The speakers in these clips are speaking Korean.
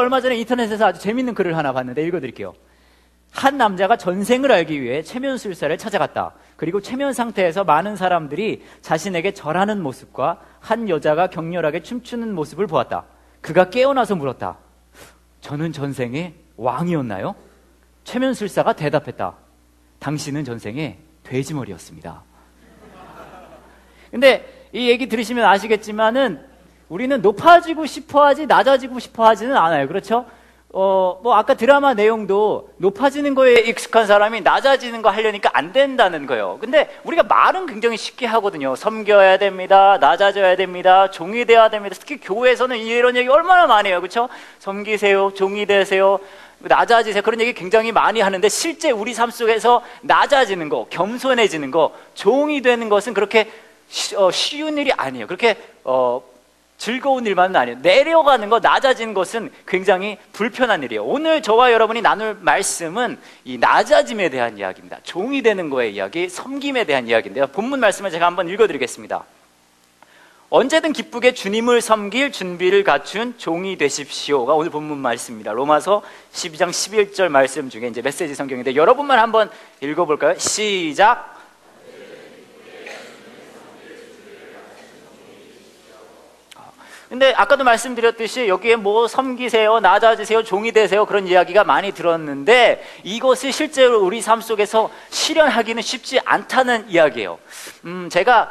얼마 전에 인터넷에서 아주 재밌는 글을 하나 봤는데 읽어드릴게요. 한 남자가 전생을 알기 위해 최면술사를 찾아갔다. 그리고 최면 상태에서 많은 사람들이 자신에게 절하는 모습과 한 여자가 격렬하게 춤추는 모습을 보았다. 그가 깨어나서 물었다. 저는 전생에 왕이었나요? 최면술사가 대답했다. 당신은 전생에 돼지머리였습니다. 근데 이 얘기 들으시면 아시겠지만은 우리는 높아지고 싶어 하지 낮아지고 싶어 하지는 않아요. 그렇죠? 뭐 아까 드라마 내용도 높아지는 거에 익숙한 사람이 낮아지는 거 하려니까 안 된다는 거예요. 근데 우리가 말은 굉장히 쉽게 하거든요. 섬겨야 됩니다. 낮아져야 됩니다. 종이 돼야 됩니다. 특히 교회에서는 이런 얘기 얼마나 많이 해요. 그렇죠? 섬기세요. 종이 되세요. 낮아지세요. 그런 얘기 굉장히 많이 하는데 실제 우리 삶 속에서 낮아지는 거, 겸손해지는 거, 종이 되는 것은 그렇게 쉬운 일이 아니에요. 그렇게 즐거운 일만은 아니에요. 내려가는 것, 낮아지는 것은 굉장히 불편한 일이에요. 오늘 저와 여러분이 나눌 말씀은 이 낮아짐에 대한 이야기입니다. 종이 되는 거의 이야기, 섬김에 대한 이야기인데요. 본문 말씀을 제가 한번 읽어드리겠습니다. 언제든 기쁘게 주님을 섬길 준비를 갖춘 종이 되십시오가 오늘 본문 말씀입니다. 로마서 12장 11절 말씀 중에 이제 메시지 성경인데 여러분만 한번 읽어볼까요? 시작! 근데 아까도 말씀드렸듯이 여기에 뭐 섬기세요, 낮아지세요, 종이 되세요 그런 이야기가 많이 들었는데 이것을 실제로 우리 삶 속에서 실현하기는 쉽지 않다는 이야기예요. 제가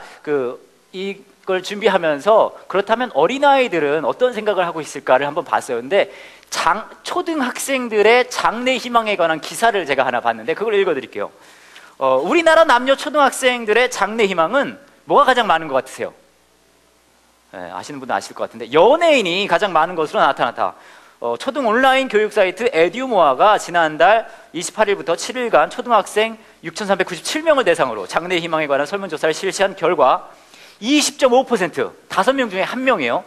이걸 준비하면서 그렇다면 어린아이들은 어떤 생각을 하고 있을까를 한번 봤어요. 근데 초등학생들의 장래 희망에 관한 기사를 제가 하나 봤는데 그걸 읽어드릴게요. 우리나라 남녀 초등학생들의 장래 희망은 뭐가 가장 많은 것 같으세요? 네, 아시는 분은 아실 것 같은데 연예인이 가장 많은 것으로 나타났다. 초등 온라인 교육 사이트 에듀모아가 지난달 28일부터 7일간 초등학생 6,397명을 대상으로 장래 희망에 관한 설문조사를 실시한 결과 20.5%, 5명 중에 1명이에요.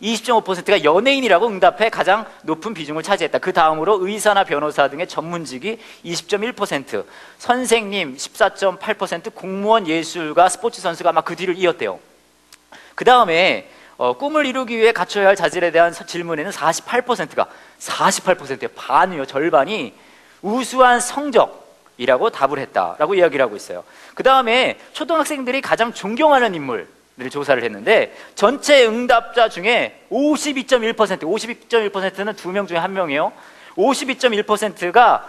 20.5%가 연예인이라고 응답해 가장 높은 비중을 차지했다. 그 다음으로 의사나 변호사 등의 전문직이 20.1%, 선생님 14.8%, 공무원, 예술가, 스포츠 선수가 아마 그 뒤를 이었대요. 그 다음에 꿈을 이루기 위해 갖춰야 할 자질에 대한 질문에는 48%가 48%의 반이요, 절반이 우수한 성적이라고 답을 했다라고 이야기를 하고 있어요. 그 다음에 초등학생들이 가장 존경하는 인물을 조사를 했는데 전체 응답자 중에 52.1%는 2명 중에 1명이에요. 52.1%가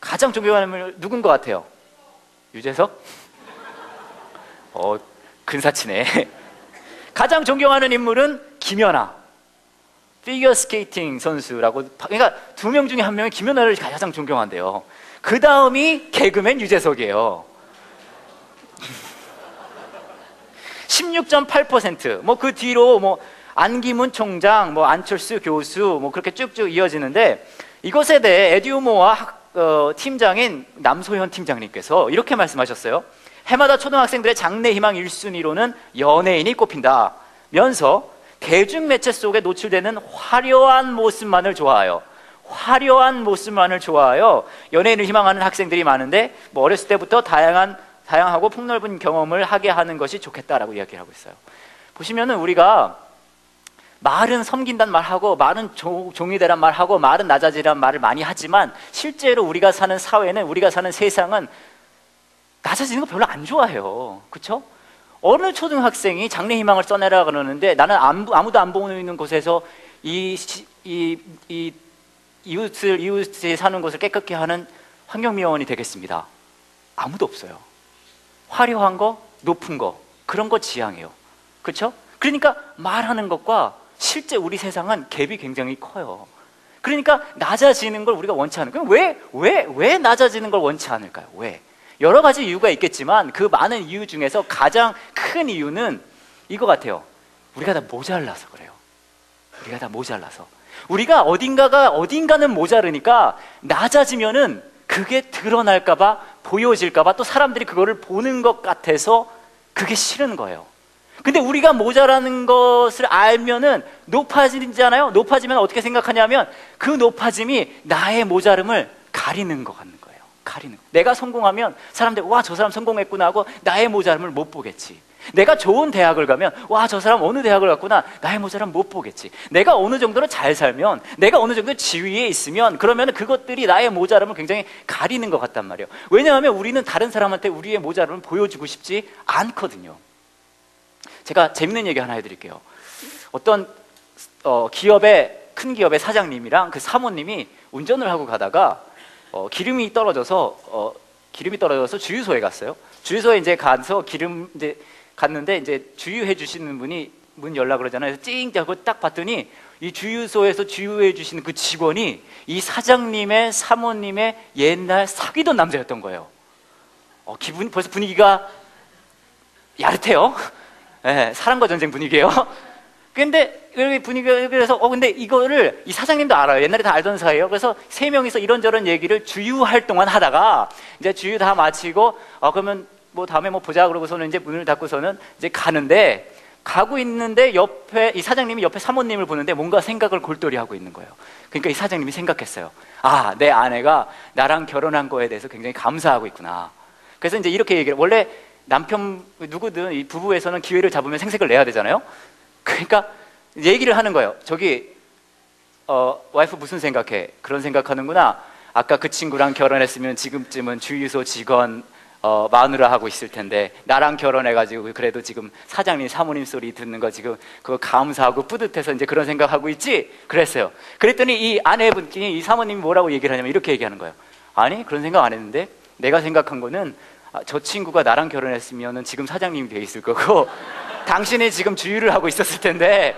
가장 존경하는 인물 누군 것 같아요? 유재석? 근사치네. 가장 존경하는 인물은 김연아, 피겨 스케이팅 선수라고. 그러니까 2명 중에 1명이 김연아를 가장 존경한대요. 그 다음이 개그맨 유재석이에요. 16.8%. 뭐 그 뒤로 뭐 안기문 총장, 뭐 안철수 교수, 뭐 그렇게 쭉쭉 이어지는데 이것에 대해 에듀모아 팀장인 남소현 팀장님께서 이렇게 말씀하셨어요. 해마다 초등학생들의 장래 희망 1순위로는 연예인이 꼽힌다면서 대중매체 속에 노출되는 화려한 모습만을 좋아하여 연예인을 희망하는 학생들이 많은데 뭐 어렸을 때부터 다양하고 폭넓은 경험을 하게 하는 것이 좋겠다라고 이야기를 하고 있어요. 보시면은 우리가 말은 섬긴다는 말하고 말은 종이 되란 말하고 말은 낮아지란 말을 많이 하지만 실제로 우리가 사는 사회는, 우리가 사는 세상은 낮아지는 거 별로 안 좋아해요. 그렇죠? 어느 초등학생이 장래 희망을 써내라 그러는데 나는 아무도 안 보이는 곳에서 이웃이 사는 곳을 깨끗게 하는 환경미화원이 되겠습니다. 아무도 없어요. 화려한 거, 높은 거, 그런 거 지향해요. 그렇죠? 그러니까 말하는 것과 실제 우리 세상은 갭이 굉장히 커요. 그러니까 낮아지는 걸 우리가 원치 않을까요? 왜 낮아지는 걸 원치 않을까요? 왜? 여러 가지 이유가 있겠지만 그 많은 이유 중에서 가장 큰 이유는 이거 같아요. 우리가 다 모자라서 그래요. 우리가 어딘가는 모자르니까 낮아지면은 그게 드러날까봐, 보여질까봐, 또 사람들이 그거를 보는 것 같아서 그게 싫은 거예요. 근데 우리가 모자라는 것을 알면은 높아지잖아요. 높아지면 어떻게 생각하냐면 그 높아짐이 나의 모자름을 가리는 것 같는 거예요. 내가 성공하면 사람들이 와, 저 사람 성공했구나 하고 나의 모자름을 못 보겠지. 내가 좋은 대학을 가면 와, 저 사람 어느 대학을 갔구나, 나의 모자람 못 보겠지. 내가 어느 정도로 잘 살면, 내가 어느 정도 지위에 있으면 그러면 그것들이 나의 모자람을 굉장히 가리는 것 같단 말이에요. 왜냐하면 우리는 다른 사람한테 우리의 모자람을 보여주고 싶지 않거든요. 제가 재밌는 얘기 하나 해드릴게요. 어떤 큰 기업의 사장님이랑 그 사모님이 운전을 하고 가다가 기름이 떨어져서 주유소에 갔어요. 주유소에 이제 가서 갔는데 이제 주유해 주시는 분이 문 열라 그러잖아요. 그래서 찡 하고 딱 봤더니 이 주유소에서 주유해 주시는 그 직원이 이 사장님의 사모님의 옛날 사귀던 남자였던 거예요. 벌써 분위기가 야릇해요. 네, 사랑과 전쟁 분위기예요. 근데 그래서 근데 이거를 이 사장님도 알아요. 옛날에 다 알던 사이예요. 그래서 세 명이서 이런저런 얘기를 주유할 동안 하다가 이제 주유 다 마치고 그러면 뭐 다음에 뭐 보자 그러고서는 이제 문을 닫고서는 이제 가고 있는데 옆에 이 사장님이 옆에 사모님을 보는데 뭔가 생각을 골똘히 하고 있는 거예요. 그러니까 이 사장님이 생각했어요. 아, 내 아내가 나랑 결혼한 거에 대해서 굉장히 감사하고 있구나. 그래서 이제 이렇게 얘기를, 원래 남편 누구든 이 부부에서는 기회를 잡으면 생색을 내야 되잖아요. 그러니까 얘기를 하는 거예요. 저기 와이프 무슨 생각해? 그런 생각하는구나. 아까 그 친구랑 결혼했으면 지금쯤은 주유소 직원 마누라 하고 있을 텐데, 나랑 결혼해가지고 그래도 지금 사장님 사모님 소리 듣는 거 지금 그거 감사하고 뿌듯해서 이제 그런 생각하고 있지? 그랬어요. 그랬더니 이 아내분이, 이 사모님이 뭐라고 얘기를 하냐면 이렇게 얘기하는 거예요. 아니, 그런 생각 안 했는데 내가 생각한 거는 저 친구가 나랑 결혼했으면 지금 사장님이 돼 있을 거고 당신이 지금 주유를 하고 있었을 텐데.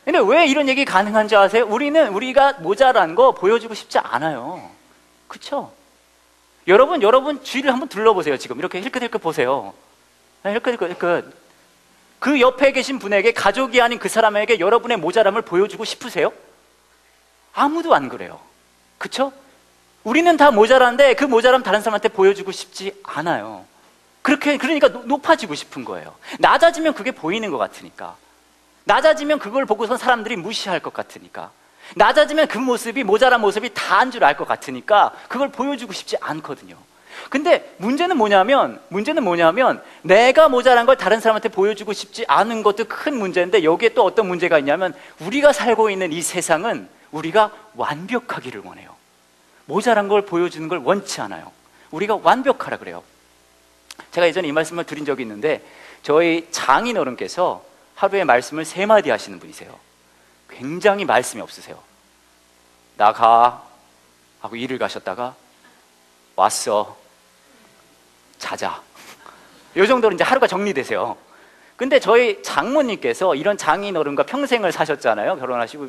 근데 왜 이런 얘기 가능한지 아세요? 우리가 모자란 거 보여주고 싶지 않아요. 그쵸? 여러분 주위를 한번 둘러보세요. 지금 이렇게 힐끗힐끗 보세요. 힐끗힐끗. 그 옆에 계신 분에게, 가족이 아닌 그 사람에게 여러분의 모자람을 보여주고 싶으세요? 아무도 안 그래요. 그쵸? 우리는 다 모자란데 그 모자람 다른 사람한테 보여주고 싶지 않아요. 그러니까 높아지고 싶은 거예요. 낮아지면 그게 보이는 것 같으니까. 낮아지면 그걸 보고선 사람들이 무시할 것 같으니까. 낮아지면 그 모습이, 모자란 모습이 다인 줄 알 것 같으니까 그걸 보여주고 싶지 않거든요. 근데 문제는 뭐냐면 내가 모자란 걸 다른 사람한테 보여주고 싶지 않은 것도 큰 문제인데, 여기에 또 어떤 문제가 있냐면 우리가 살고 있는 이 세상은 우리가 완벽하기를 원해요. 모자란 걸 보여주는 걸 원치 않아요. 우리가 완벽하라 그래요. 제가 예전에 이 말씀을 드린 적이 있는데, 저희 장인어른께서 하루에 말씀을 3마디 하시는 분이세요. 굉장히 말씀이 없으세요. 나가 하고 일을 가셨다가 왔어, 자자, 이 정도로 이제 하루가 정리되세요. 근데 저희 장모님께서 이런 장인어른과 평생을 사셨잖아요. 결혼하시고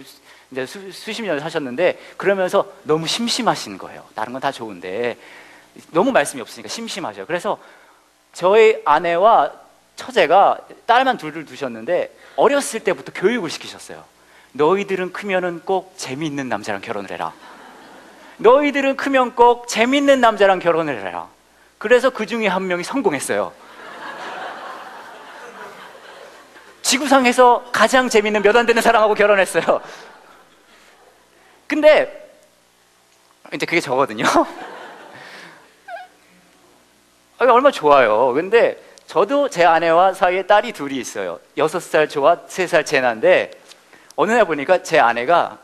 이제 수십 년을 사셨는데, 그러면서 너무 심심하신 거예요. 다른 건 다 좋은데 너무 말씀이 없으니까 심심하셔요. 그래서 저희 아내와 처제가 딸만 둘 두셨는데 어렸을 때부터 교육을 시키셨어요. 너희들은 크면은 꼭 재미있는 남자랑 결혼을 해라. 너희들은 크면 꼭 재미있는 남자랑 결혼을 해라. 그래서 그 중에 한 명이 성공했어요. 지구상에서 가장 재미있는 몇 안 되는 사람하고 결혼했어요. 근데 이제 그게 저거든요. 얼마나 좋아요. 근데 저도 제 아내와 사이에 딸이 둘이 있어요. 6살 저와 3살 제 나인데, 어느 날 보니까 제 아내가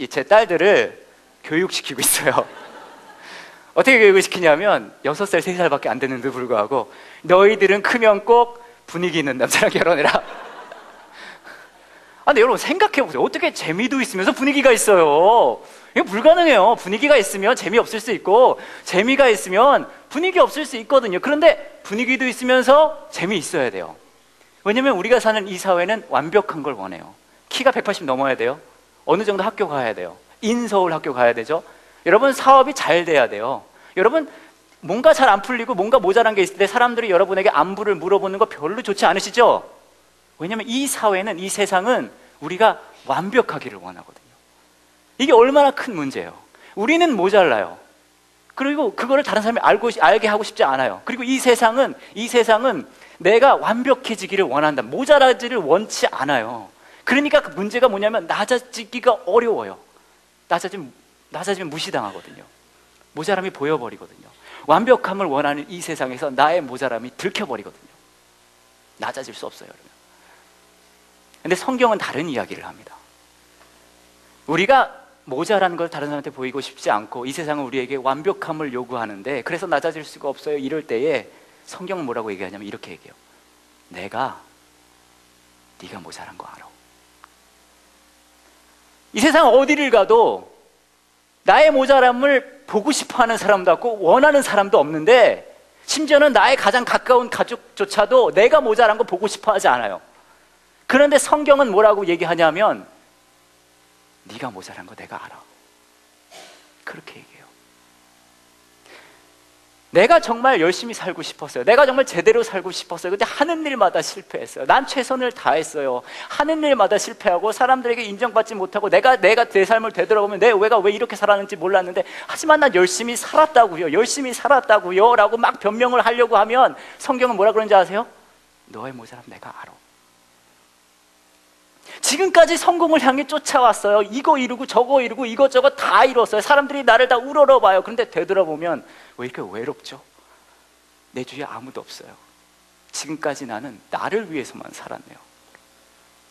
제 딸들을 교육시키고 있어요. 어떻게 교육을 시키냐면 6살, 3살밖에 안 됐는데도 불구하고 너희들은 크면 꼭 분위기 있는 남자랑 결혼해라. 근데 여러분 생각해보세요. 어떻게 재미도 있으면서 분위기가 있어요? 이거 불가능해요. 분위기가 있으면 재미없을 수 있고, 재미가 있으면 분위기 없을 수 있거든요. 그런데 분위기도 있으면서 재미있어야 돼요. 왜냐면 우리가 사는 이 사회는 완벽한 걸 원해요. 키가 180 넘어야 돼요. 어느 정도 학교 가야 돼요. 인서울 학교 가야 되죠. 여러분 사업이 잘 돼야 돼요. 여러분 뭔가 잘 안 풀리고 뭔가 모자란 게 있을 때 사람들이 여러분에게 안부를 물어보는 거 별로 좋지 않으시죠? 왜냐면 이 사회는, 이 세상은 우리가 완벽하기를 원하거든요. 이게 얼마나 큰 문제예요. 우리는 모자라요. 그리고 그거를 다른 사람이 알게 하고 싶지 않아요. 그리고 이 세상은 내가 완벽해지기를 원한다. 모자라지를 원치 않아요. 그러니까 그 문제가 뭐냐면 낮아지기가 어려워요. 낮아지면 무시당하거든요. 모자람이 보여버리거든요. 완벽함을 원하는 이 세상에서 나의 모자람이 들켜버리거든요. 낮아질 수 없어요. 근데 성경은 다른 이야기를 합니다. 우리가 모자란 걸 다른 사람한테 보이고 싶지 않고 이 세상은 우리에게 완벽함을 요구하는데 그래서 낮아질 수가 없어요. 이럴 때에 성경은 뭐라고 얘기하냐면 이렇게 얘기해요. 내가 네가 모자란 거 알아. 이 세상 어디를 가도 나의 모자람을 보고 싶어하는 사람도 없고 원하는 사람도 없는데 심지어는 나의 가장 가까운 가족조차도 내가 모자란 거 보고 싶어하지 않아요. 그런데 성경은 뭐라고 얘기하냐면 네가 모자란 거 내가 알아. 그렇게 얘기해요. 내가 정말 열심히 살고 싶었어요. 내가 정말 제대로 살고 싶었어요. 근데 하는 일마다 실패했어요. 난 최선을 다했어요. 하는 일마다 실패하고 사람들에게 인정받지 못하고 내가 내 삶을 되돌아보면 내가 왜 이렇게 살았는지 몰랐는데 하지만 난 열심히 살았다고요. 열심히 살았다고요. 라고 막 변명을 하려고 하면 성경은 뭐라 그러는지 아세요? 너의 모자람 내가 알아. 지금까지 성공을 향해 쫓아왔어요. 이거 이루고 저거 이루고 이것저것 다 이뤘어요. 사람들이 나를 다 우러러봐요. 그런데 되돌아보면 왜 이렇게 외롭죠? 내 주위에 아무도 없어요. 지금까지 나는 나를 위해서만 살았네요.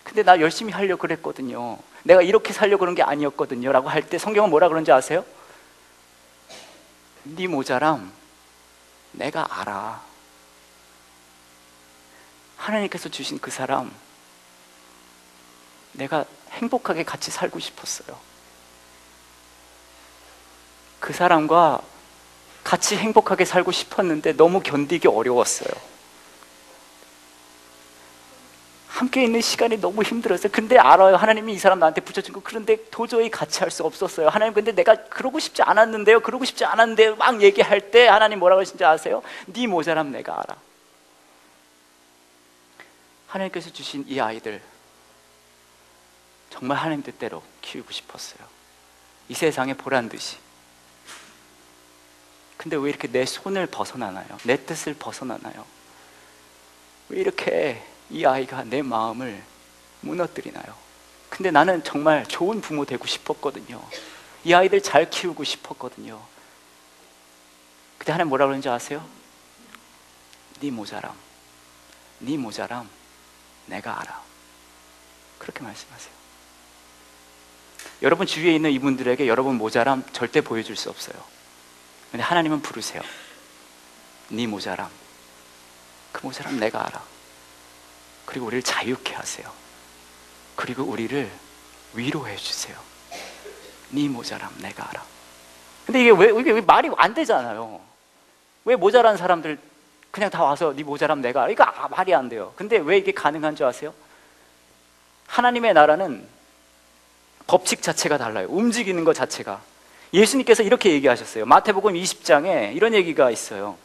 근데 나 열심히 하려고 그랬거든요. 내가 이렇게 살려고 그런 게 아니었거든요. 라고 할 때 성경은 뭐라 그런지 아세요? 네 모자람 내가 알아. 하나님께서 주신 그 사람 내가 행복하게 같이 살고 싶었어요. 그 사람과 같이 행복하게 살고 싶었는데 너무 견디기 어려웠어요. 함께 있는 시간이 너무 힘들었어요. 근데 알아요. 하나님이 이 사람 나한테 붙여준 거. 그런데 도저히 같이 할 수 없었어요. 하나님 근데 내가 그러고 싶지 않았는데요. 그러고 싶지 않았는데 막 얘기할 때 하나님 뭐라고 하신지 아세요? 네 모자람 내가 알아. 하나님께서 주신 이 아이들 정말 하나님 뜻대로 키우고 싶었어요. 이 세상에 보란 듯이. 근데 왜 이렇게 내 손을 벗어나나요? 내 뜻을 벗어나나요? 왜 이렇게 이 아이가 내 마음을 무너뜨리나요? 근데 나는 정말 좋은 부모 되고 싶었거든요. 이 아이들 잘 키우고 싶었거든요. 근데 하나님 뭐라 그러는지 아세요? 네 모자람 내가 알아. 그렇게 말씀하세요. 여러분 주위에 있는 이분들에게 여러분 모자람 절대 보여줄 수 없어요. 근데 하나님은 부르세요. 네 모자람, 그 모자람 내가 알아. 그리고 우리를 자유케 하세요. 그리고 우리를 위로해 주세요. 네 모자람 내가 알아. 근데 이게 왜 말이 안 되잖아요. 왜 모자란 사람들 그냥 다 와서 네 모자람 내가 알아. 이거 말이 안 돼요. 근데 왜 이게 가능한 줄 아세요? 하나님의 나라는 법칙 자체가 달라요. 움직이는 것 자체가. 예수님께서 이렇게 얘기하셨어요. 마태복음 20장에 이런 얘기가 있어요.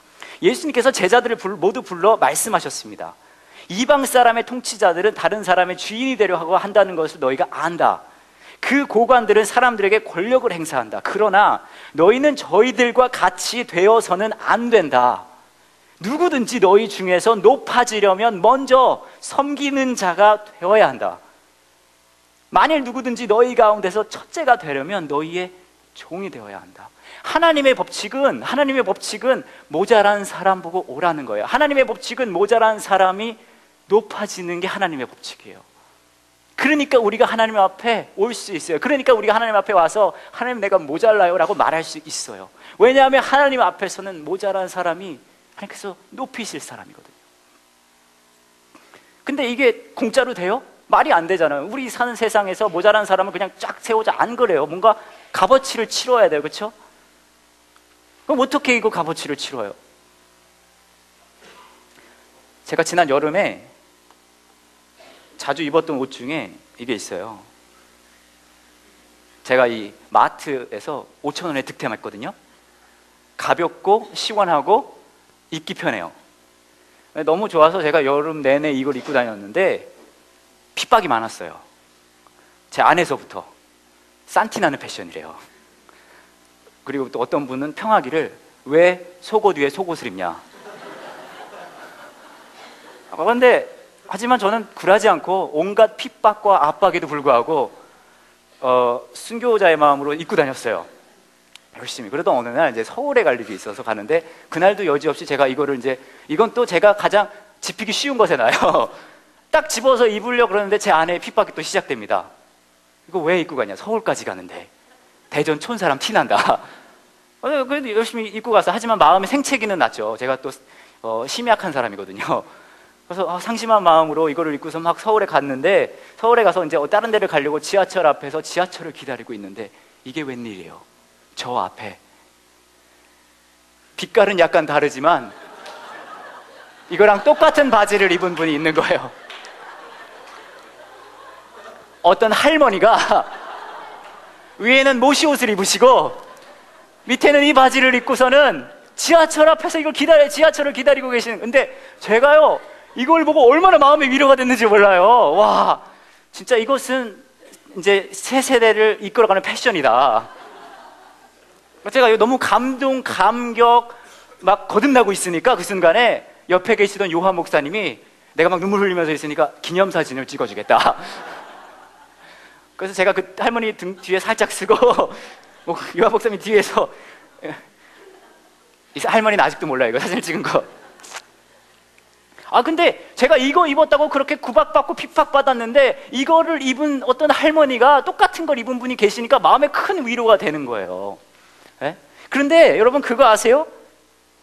예수님께서 제자들을 모두 불러 말씀하셨습니다. 이방 사람의 통치자들은 다른 사람의 주인이 되려 하고 한다는 것을 너희가 안다. 그 고관들은 사람들에게 권력을 행사한다. 그러나 너희는 저희들과 같이 되어서는 안 된다. 누구든지 너희 중에서 높아지려면 먼저 섬기는 자가 되어야 한다. 만일 누구든지 너희 가운데서 첫째가 되려면 너희의 종이 되어야 한다. 하나님의 법칙은 모자란 사람 보고 오라는 거예요. 하나님의 법칙은 모자란 사람이 높아지는 게 하나님의 법칙이에요. 그러니까 우리가 하나님 앞에 올 수 있어요. 그러니까 우리가 하나님 앞에 와서 하나님 내가 모자라요 라고 말할 수 있어요. 왜냐하면 하나님 앞에서는 모자란 사람이 하나님께서 높이실 사람이거든요. 근데 이게 공짜로 돼요? 말이 안 되잖아요. 우리 사는 세상에서 모자란 사람을 그냥 쫙 세우자 안 그래요. 뭔가 값어치를 치러야 돼요. 그렇죠? 그럼 어떻게 이거 값어치를 치러요? 제가 지난 여름에 자주 입었던 옷 중에 이게 있어요. 제가 이 마트에서 5,000원에 득템했거든요. 가볍고 시원하고 입기 편해요. 너무 좋아서 제가 여름 내내 이걸 입고 다녔는데 핍박이 많았어요. 제 안에서부터 산티나는 패션이래요. 그리고 또 어떤 분은 평하기를 왜 속옷 위에 속옷을 입냐. 그런데 하지만 저는 굴하지 않고 온갖 핍박과 압박에도 불구하고 순교자의 마음으로 입고 다녔어요. 열심히. 그러던 어느 날 이제 서울에 갈 일이 있어서 가는데, 그날도 여지없이 제가 이거를 이제, 이건 또 제가 가장 집히기 쉬운 것에 나요. 딱 집어서 입으려고 그러는데 제 아내의 핍박이 또 시작됩니다. 이거 왜 입고 가냐? 서울까지 가는데. 대전 촌 사람 티난다. 그래도 열심히 입고 가서, 하지만 마음의 생채기는 났죠. 제가 또 심약한 사람이거든요. 그래서 상심한 마음으로 이거를 입고서 막 서울에 갔는데, 서울에 가서 이제 다른 데를 가려고 지하철 앞에서 지하철을 기다리고 있는데, 이게 웬일이에요? 저 앞에 빛깔은 약간 다르지만 이거랑 똑같은 바지를 입은 분이 있는 거예요. 어떤 할머니가 위에는 모시옷을 입으시고 밑에는 이 바지를 입고서는 지하철 앞에서 지하철을 기다리고 계시는. 근데 제가요, 이걸 보고 얼마나 마음의 위로가 됐는지 몰라요. 와, 진짜 이것은 이제 새 세대를 이끌어가는 패션이다. 제가 너무 감동, 감격 막 거듭나고 있으니까, 그 순간에 옆에 계시던 요한 목사님이, 내가 막 눈물 흘리면서 있으니까 기념사진을 찍어주겠다. 그래서 제가 그 할머니 등 뒤에 살짝 쓰고, 요한 목사님 뒤에서, 이 할머니는 아직도 몰라요, 이거 사진을 찍은 거. 근데 제가 이거 입었다고 그렇게 구박받고 핍박받았는데, 이거를 입은 어떤 할머니가 똑같은 걸 입은 분이 계시니까 마음에 큰 위로가 되는 거예요. 네? 그런데 여러분, 그거 아세요?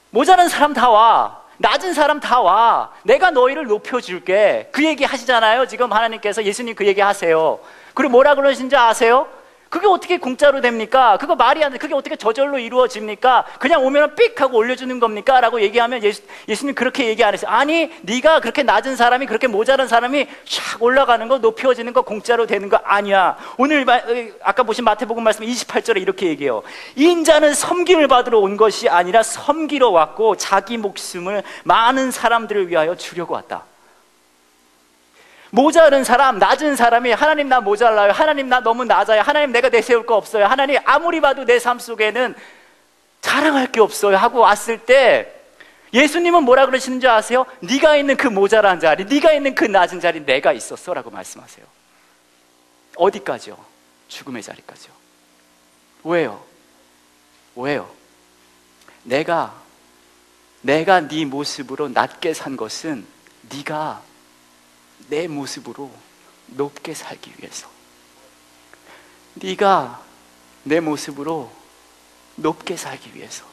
모자란 사람 다 와, 낮은 사람 다 와, 내가 너희를 높여줄게, 그 얘기 하시잖아요. 지금 하나님께서, 예수님 그 얘기 하세요. 그리고 뭐라 그러신지 아세요? 그게 어떻게 공짜로 됩니까? 그거 말이 안 돼. 그게 어떻게 저절로 이루어집니까? 그냥 오면 삑 하고 올려주는 겁니까? 라고 얘기하면 예수님 그렇게 얘기 안 했어요. 아니, 네가 그렇게 낮은 사람이, 그렇게 모자란 사람이 샥 올라가는 거, 높여지는 거, 공짜로 되는 거 아니야. 오늘 아까 보신 마태복음 말씀 28절에 이렇게 얘기해요. 인자는 섬김을 받으러 온 것이 아니라 섬기러 왔고 자기 목숨을 많은 사람들을 위하여 주려고 왔다. 모자른 사람, 낮은 사람이, 하나님 나 모자라요, 하나님 나 너무 낮아요, 하나님 내가 내세울 거 없어요, 하나님 아무리 봐도 내 삶 속에는 자랑할 게 없어요 하고 왔을 때, 예수님은 뭐라 그러시는지 아세요? 네가 있는 그 모자란 자리, 네가 있는 그 낮은 자리 내가 있었어 라고 말씀하세요. 어디까지요? 죽음의 자리까지요. 왜요? 왜요? 내가 네 모습으로 낮게 산 것은 네가 내 모습으로 높게 살기 위해서, 네가 내 모습으로 높게 살기 위해서.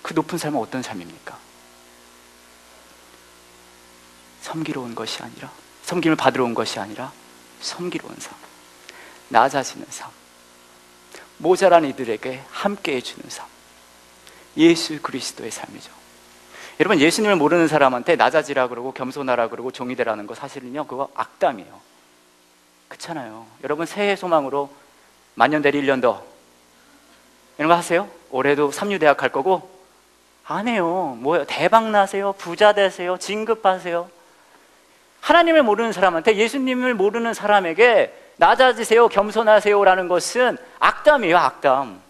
그 높은 삶은 어떤 삶입니까? 섬기러 온 것이 아니라, 섬김을 받으러 온 것이 아니라 섬기러 온 삶, 낮아지는 삶, 모자란 이들에게 함께 해주는 삶, 예수 그리스도의 삶이죠. 여러분, 예수님을 모르는 사람한테 낮아지라 그러고 겸손하라 그러고 종이 되라는 거, 사실은요 그거 악담이에요. 그렇잖아요. 여러분, 새해 소망으로 만년대리 1년 더 이런 거 하세요? 올해도 삼류대학 갈 거고? 안 해요. 뭐예요? 대박 나세요? 부자 되세요? 진급하세요? 하나님을 모르는 사람한테, 예수님을 모르는 사람에게 낮아지세요, 겸손하세요 라는 것은 악담이에요. 악담.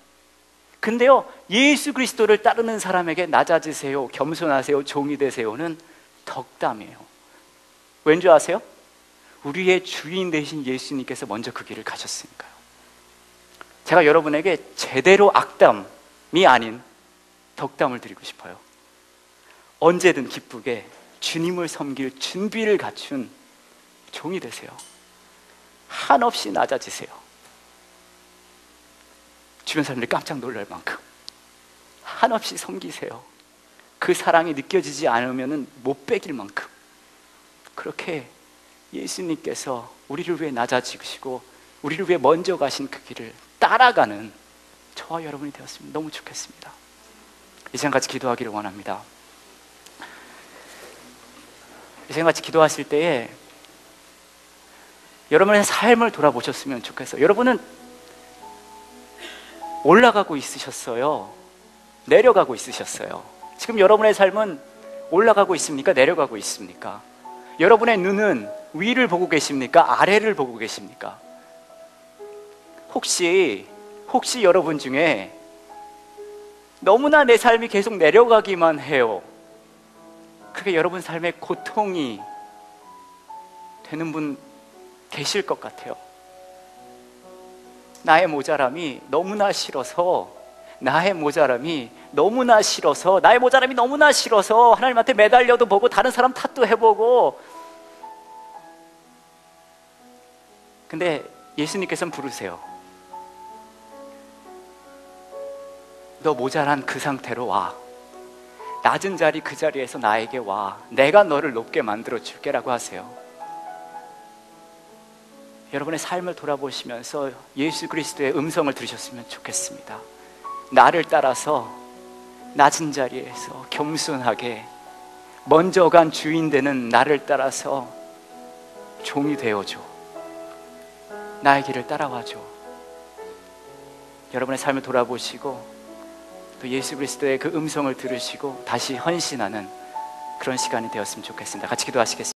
근데요, 예수 그리스도를 따르는 사람에게 낮아지세요, 겸손하세요, 종이 되세요는 덕담이에요. 왠지 아세요? 우리의 주인 되신 예수님께서 먼저 그 길을 가셨으니까요. 제가 여러분에게 제대로 악담이 아닌 덕담을 드리고 싶어요. 언제든 기쁘게 주님을 섬길 준비를 갖춘 종이 되세요. 한없이 낮아지세요. 주변 사람들이 깜짝 놀랄 만큼 한없이 섬기세요. 그 사랑이 느껴지지 않으면 못 빼길 만큼 그렇게 예수님께서 우리를 위해 낮아지시고 우리를 위해 먼저 가신 그 길을 따라가는 저와 여러분이 되었으면 너무 좋겠습니다. 이 시간 같이 기도하기를 원합니다. 이 시간 같이 기도하실 때에 여러분의 삶을 돌아보셨으면 좋겠어요. 여러분은 올라가고 있으셨어요? 내려가고 있으셨어요? 지금 여러분의 삶은 올라가고 있습니까? 내려가고 있습니까? 여러분의 눈은 위를 보고 계십니까? 아래를 보고 계십니까? 혹시 여러분 중에 너무나 내 삶이 계속 내려가기만 해요, 그게 여러분 삶의 고통이 되는 분 계실 것 같아요. 나의 모자람이 너무나 싫어서, 나의 모자람이 너무나 싫어서, 나의 모자람이 너무나 싫어서 하나님한테 매달려도 보고 다른 사람 탓도 해보고. 근데 예수님께서는 부르세요. 너 모자란 그 상태로 와. 낮은 자리 그 자리에서 나에게 와. 내가 너를 높게 만들어 줄게라고 하세요. 여러분의 삶을 돌아보시면서 예수 그리스도의 음성을 들으셨으면 좋겠습니다. 나를 따라서 낮은 자리에서 겸손하게 먼저 간 주인 되는 나를 따라서 종이 되어줘. 나의 길을 따라와줘. 여러분의 삶을 돌아보시고 또 예수 그리스도의 그 음성을 들으시고 다시 헌신하는 그런 시간이 되었으면 좋겠습니다. 같이 기도하시겠습니다.